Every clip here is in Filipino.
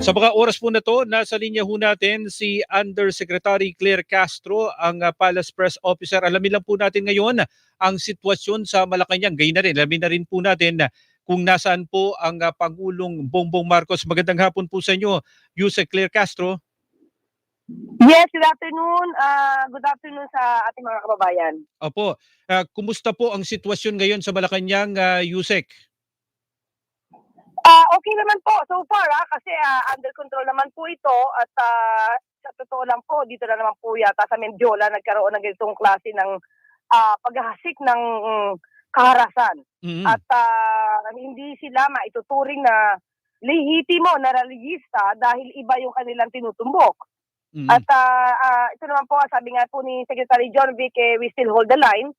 Sa mga oras po na 'to, nasa linya ho natin si Undersecretary Claire Castro, ang Palace Press Officer. Alamin lang po natin ngayon ang sitwasyon sa Malacanang. Gayon na rin, alamin na rin po natin kung nasaan po ang Pangulong Bongbong Marcos. Magandang hapon po sa inyo, Yusek Claire Castro. Yes, good afternoon. Good afternoon sa ating mga kababayan. Opo, kumusta po ang sitwasyon ngayon sa Malacanang, Yusek? Okay naman po so far kasi under control naman po ito at sa totoo lang po dito na naman po yata sa Mendiola nagkaroon ng ganitong klase ng paghahasik ng kaharasan. Mm-hmm. At hindi sila maituturing na lehitimo na relihista dahil iba yung kanilang tinutumbok. Mm-hmm. At ito naman po, sabi nga po ni Secretary John Vic, we still hold the line.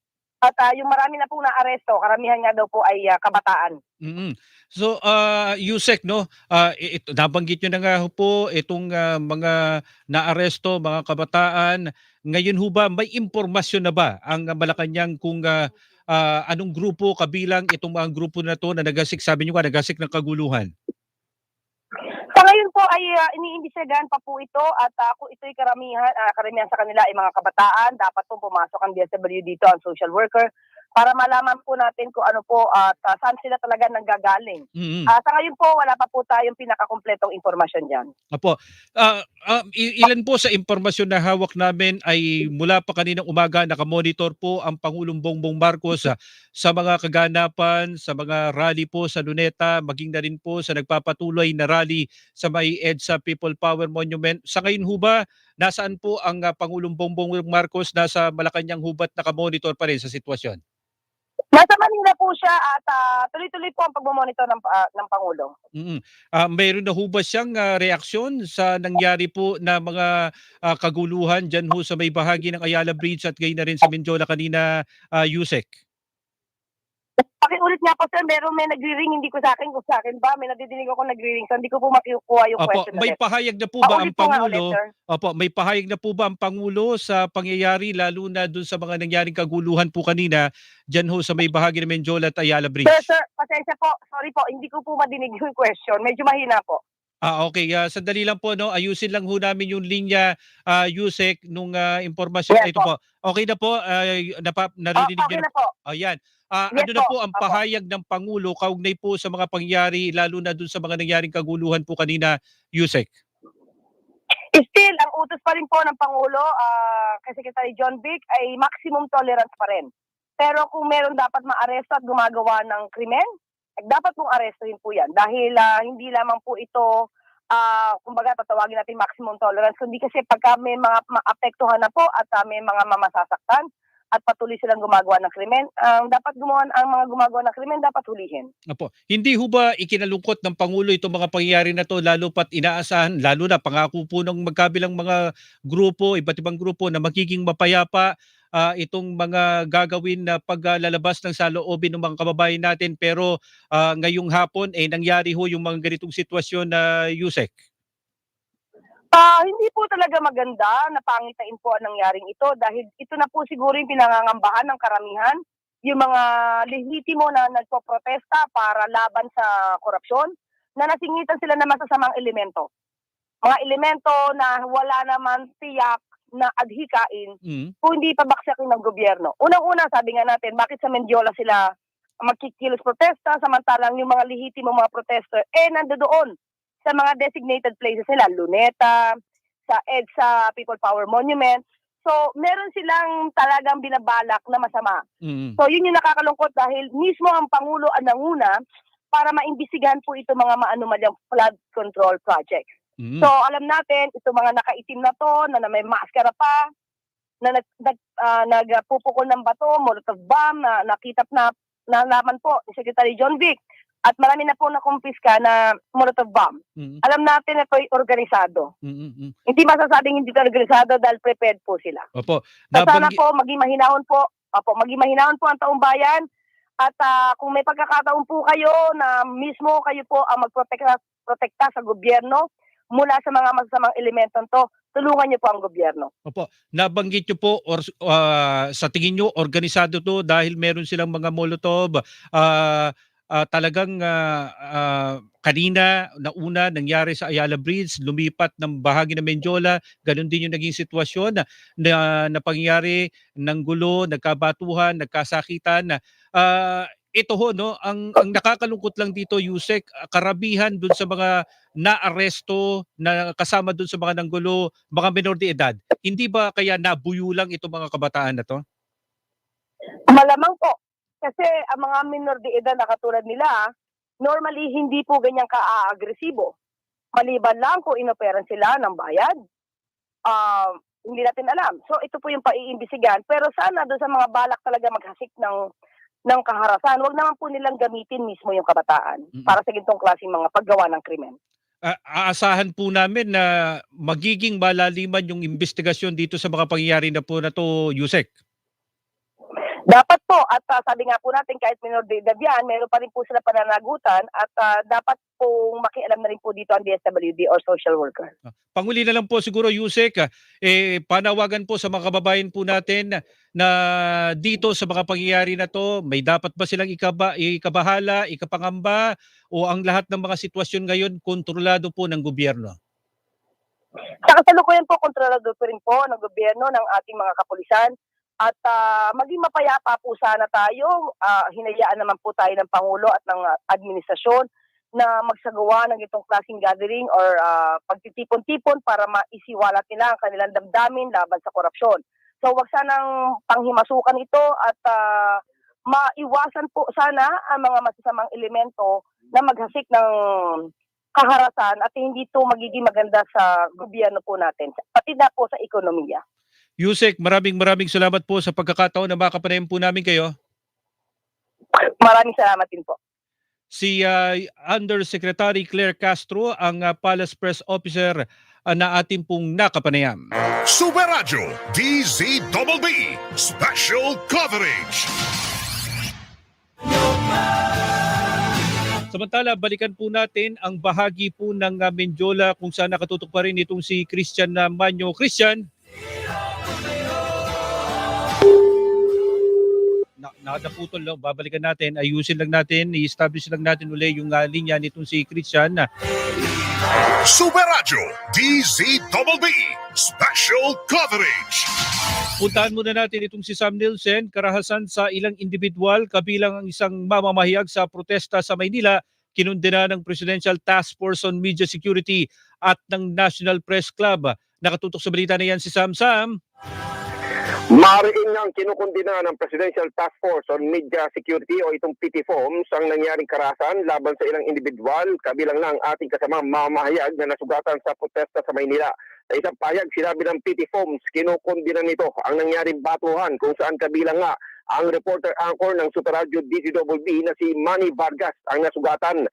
At yung marami na pong naaresto, karamihan nga daw po ay kabataan. Mm-hmm. So, Yusek, no, nabanggit nyo na nga po itong mga naaresto, mga kabataan. Ngayon ho ba, may impormasyon na ba ang Malacanang kung anong grupo kabilang itong mga grupo na to na nagasik, sabi nyo nga, nagasik ng kaguluhan? Sa ngayon po ay iniimbestigahan pa po ito at kung ito'y karamihan sa kanila ay mga kabataan, dapat po pumasok ang DSWD dito, ang social worker, para malaman po natin kung ano po at saan sila talaga nanggagaling. Mm-hmm. Sa ngayon po, wala pa po tayong pinakakumpletong impormasyon dyan. Apo, ilan po sa impormasyon na hawak namin ay mula pa kaninang umaga nakamonitor po ang Pangulong Bongbong Marcos sa mga kaganapan, sa mga rally po sa Luneta, maging na rin po sa nagpapatuloy na rally sa may EDSA People Power Monument. Sa ngayon ho ba, nasaan po ang Pangulong Bongbong Marcos? Nasa Malacanang hubat nakamonitor pa rin sa sitwasyon? Nasa Manila po siya at tuloy-tuloy po ang pagmamonitor ng Pangulo. Mm-hmm. Mayroon na ho ba siyang reaksyon sa nangyari po na mga kaguluhan dyan ho sa may bahagi ng Ayala Bridge at gayon na rin sa Mendiola kanina, Yusek? Pakiulit nga po sir, may nagri-ring, hindi ko sa akin, kung sa akin ba, may nadidinig ako nagri-ring, so hindi ko po makukuha yung question. May pahayag na po ba ang Pangulo? May pahayag na po ba ang Pangulo sa pangyayari lalo na dun sa mga nangyaring kaguluhan po kanina dyan ho sa may bahagi ng Mendiola at Ayala Bridge? Sir, pasensya po, sorry po, hindi ko po madinig yung question, medyo mahina po. Okay. Sandali lang po, no? Ayusin lang ho namin yung linya, Yusek, nung impormasyon na ito po. Okay na po? Narinig okay niyo na po. Ayan. Yes Ano na po ang pahayag ng Pangulo kaugnay po sa mga pangyayari, lalo na dun sa mga nangyaring kaguluhan po kanina, Yusek? Still, ang utos pa rin po ng Pangulo kay Secretary John Vic ay maximum tolerance pa rin. Pero kung meron dapat maaresto at gumagawa ng krimen, dapat mong arestuhin po yan. Dahil hindi lamang po ito, kumbaga tatawagin natin maximum tolerance, kundi kasi pagka may mga maapektuhan na po at may mga mamasasaktan at patuloy silang gumagawa ng krimen, ang mga gumagawa ng krimen dapat hulihin. Apo. Hindi ho ba ikinalungkot ng Pangulo itong mga pangyayari na to, lalo pat inaasahan, lalo na pangako po ng magkabilang mga grupo, iba't ibang grupo na magiging mapayapa itong mga gagawin na paglalabas ng saloobin ng mga kababayan natin, pero ngayong hapon nangyari ho yung mga ganitong sitwasyon na Yusek? Hindi po talaga maganda na pangitain po ang nangyaring ito dahil ito na po siguro yung pinangangambahan ng karamihan, yung mga lehitimo na nagpoprotesta para laban sa korupsyon, na nasingitan sila ng masasamang elemento. Mga elemento na wala naman tiyak na adhikain kung hindi pabaksakin ng gobyerno. Unang-una, sabi nga natin, bakit sa Mendiola sila magkikilos protesta samantalang yung mga lehitimo mga protester nandoon sa mga designated places nila, Luneta, sa EDSA People Power Monument. So, meron silang talagang binabalak na masama. So, yun yung nakakalungkot dahil mismo ang Pangulo ang nanguna para maimbisigahan po ito mga maanumalyang flood control projects. So, alam natin, itong mga nakaitim na to, na may maskara pa, na nagpupukol ng bato, molotov bomb, na nakitap na nalaman po ni Secretary John Vic. At marami na po nakumpiska na molotov bomb. Alam natin na ito'y organisado. Hindi masasabing hindi ito organisado dahil prepared po sila. Opo. So sana po, maging mahinahon po ang taong bayan. At kung may pagkakataon po kayo na mismo kayo po ang magprotekta sa gobyerno mula sa mga masasamang elementong to, tulungan niyo po ang gobyerno. Opo. Nabanggit niyo po, sa tingin niyo, organisado to dahil meron silang mga molotov, talagang kanina, nauna, nangyari sa Ayala Bridge, lumipat ng bahagi ng Mendiola, ganun din yung naging sitwasyon na pangyayari ng gulo, nagkabatuhan, nagkasakitan. Ito ho, no, ang nakakalungkot lang dito, Yusek, karabihan dun sa mga naaresto na kasama dun sa mga nanggulo, mga menor de edad. Hindi ba kaya nabuyo lang itong mga kabataan na 'to? Malamang po. Kasi ang mga minor de edad na katulad nila, normally hindi po ganyan ka-agresibo. Maliban lang kung inoperan sila ng bayad, hindi natin alam. So ito po yung paiimbisigan. Pero sana doon sa mga balak talaga maghasik ng kaharasan, wag naman po nilang gamitin mismo yung kabataan Mm. para sa ganitong klaseng mga paggawa ng krimen. Aasahan po namin na magiging malaliman yung investigasyon dito sa mga pangyayari na po na 'to, Yusek. Dapat po at sabi nga po natin kahit minor de edad yan, meron pa rin po sila pananagutan at dapat pong makialam na rin po dito ang DSWD or social worker. Panghuli na lang po siguro, Yusek, panawagan po sa mga kababayan po natin na dito sa mga pangyayari na 'to, may dapat ba silang ikabahala, ikapangamba o ang lahat ng mga sitwasyon ngayon kontrolado po ng gobyerno? Sa kasalukuyan po, kontrolado po rin po ng gobyerno, ng ating mga kapulisan. At maging mapayapa po sana tayo. Hinayaan naman po tayo ng Pangulo at ng administrasyon na magsagawa ng itong klaseng gathering or pagtitipon-tipon para maisiwalat nila ang kanilang damdamin laban sa korupsyon. So wag sanang panghimasukan ito at maiwasan po sana ang mga masasamang elemento na maghasik ng kaharasan at hindi ito magiging maganda sa gobyerno po natin, pati na po sa ekonomiya. Yusek, maraming salamat po sa pagkakataon na makapanayan po namin kayo. Maraming salamat din po. Si Undersecretary Claire Castro, ang Palace Press Officer na ating pong nakapanayam. Super Radio DZBB Special Coverage. Samantala, balikan po natin ang bahagi po ng Mendiola kung saan nakatutok pa rin itong si Christian Manyo. Christian, naputol, no? Babalikan natin, ayusin lang natin, i-establish lang natin uli yung linya nitong si Christian. Super Radio DZBB Special Coverage. Puntahan muna natin itong si Sam Nielsen, karahasan sa ilang individual kabilang ang isang mamamahayag sa protesta sa Maynila, kinundena ng Presidential Task Force on Media Security at ng National Press Club. Nakatutok sa balita na yan si Sam. Sam. Mariin ngang kinukundina ng Presidential Task Force on Media Security o itong PTFOMS ang nangyaring karahasan laban sa ilang individual, kabilang ng ating kasamang mamahayag na nasugatan sa protesta sa Maynila. Sa isang payag, sinabi ng PTFOMS, kinukundina nito ang nangyaring batuhan kung saan kabilang nga ang reporter anchor ng Super Radio DZBB na si Manny Vargas ang nasugatan.